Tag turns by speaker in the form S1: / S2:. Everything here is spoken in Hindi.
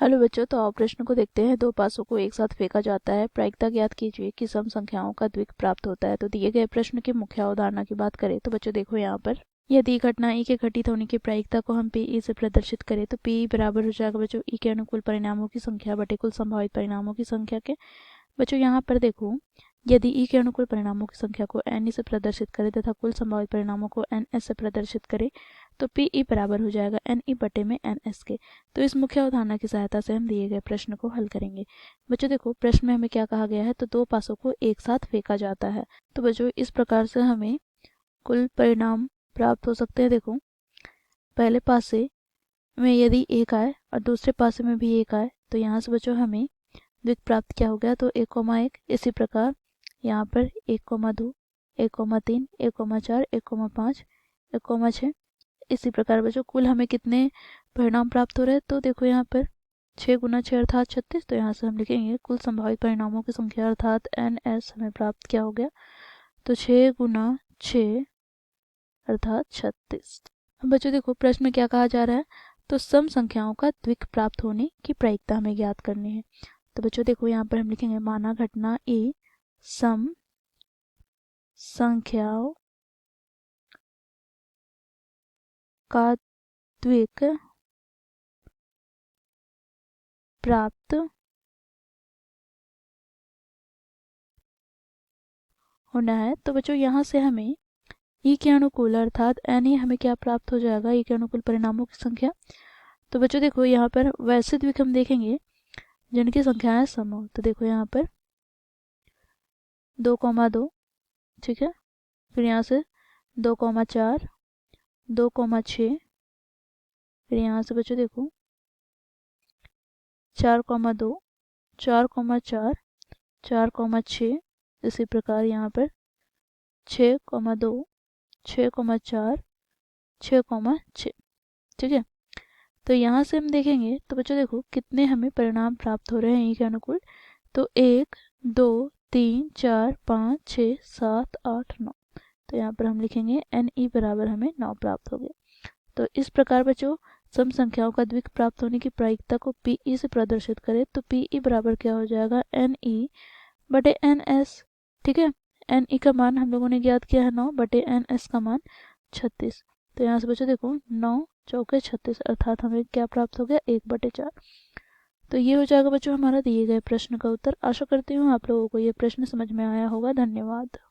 S1: हेलो बच्चों, तो आप प्रश्न को देखते हैं। दो पासों को एक साथ फेंका जाता है, प्रायिकता ज्ञात कीजिए कि सम संख्याओं का द्विक प्राप्त होता है। तो दिए गए प्रश्न की मुख्य अवधारणा की बात करें तो बच्चों देखो यहाँ पर, यदि घटना ई के घटित होने की प्रायिकता को हम पी ई से प्रदर्शित करें तो पी बराबर हो जाएगा बच्चों ई के अनुकूल परिणामों की संख्या बटे कुल संभावित परिणामों की संख्या के। बच्चों यहाँ पर देखो, यदि ई के अनुकूल परिणामों की संख्या को एन ई से प्रदर्शित करें तथा कुल संभावित परिणामों को एन एस से प्रदर्शित करें तो पी ई बराबर हो जाएगा एन ई बटे में एन एस के। तो इस मुख्य अवधारणा की सहायता से हम दिए गए प्रश्न को हल करेंगे। बच्चों देखो, प्रश्न में हमें क्या कहा गया है, तो दो पासों को एक साथ फेंका जाता है। तो बच्चों इस प्रकार से हमें कुल परिणाम प्राप्त हो सकते हैं। देखो, पहले पासे में यदि एक आए और दूसरे पासे में भी एक आए तो यहाँ से बच्चों हमें द्विक प्राप्त क्या हो गया, तो 1,1। इसी प्रकार यहाँ पर 1,2, 1,3, 1,4, 1,5, 1,6। इसी प्रकार बच्चों कुल हमें कितने परिणाम प्राप्त हो रहे हैं, तो देखो यहाँ पर 6 गुना 6 अर्थात 36। तो यहाँ से हम लिखेंगे कुल संभावित परिणामों की संख्या अर्थात एन एस हमें प्राप्त क्या हो गया, तो 6 गुना 6 अर्थात 36। अब बच्चों देखो, प्रश्न में क्या कहा जा रहा है, तो सम संख्याओं का द्विक प्राप्त होने की प्रायिकता हमें ज्ञात करनी है। तो बच्चों देखो यहाँ पर हम लिखेंगे माना घटना ए सम संख्याओं का द्विक प्राप्त होना है। तो बच्चों यहाँ से हमें ई के अनुकूल अर्थात एन ई हमें क्या प्राप्त हो जाएगा, ई के अनुकूल परिणामों की संख्या। तो बच्चों देखो यहाँ पर वैसे द्विक हम देखेंगे जिनकी संख्याएं सम हो। तो देखो यहाँ पर 2,2, ठीक है। फिर यहाँ से 2,4, 2,6। फिर यहाँ से बच्चों देखो 4,2, 4,4, 4,6। इसी प्रकार यहाँ पर 6,2, 6,4, 6,6, ठीक है। तो यहाँ से हम देखेंगे तो बच्चों देखो कितने हमें परिणाम प्राप्त हो रहे हैं ई के अनुकूल, तो 1, 2, 3, 4, 5, 6, 7, 8, 9। तो यहाँ पर हम लिखेंगे एन ई बराबर हमें 9 प्राप्त हो गया। तो इस प्रकार बच्चों सम संख्याओं का द्विक प्राप्त होने की प्रायिकता को पी ई से प्रदर्शित करें तो पी ई बराबर क्या हो जाएगा, एन ई बटे एन एस, ठीक है। एन ई का मान हम लोगों ने ज्ञात किया है 9 बटे एन एस का मान 36। तो यहाँ से बच्चों देखो 9 चौके 36 अर्थात हमें क्या प्राप्त हो गया, 1/4। तो ये हो जाएगा बच्चों हमारा दिए गए प्रश्न का उत्तर। आशा करती हूँ आप लोगों को ये प्रश्न समझ में आया होगा। धन्यवाद।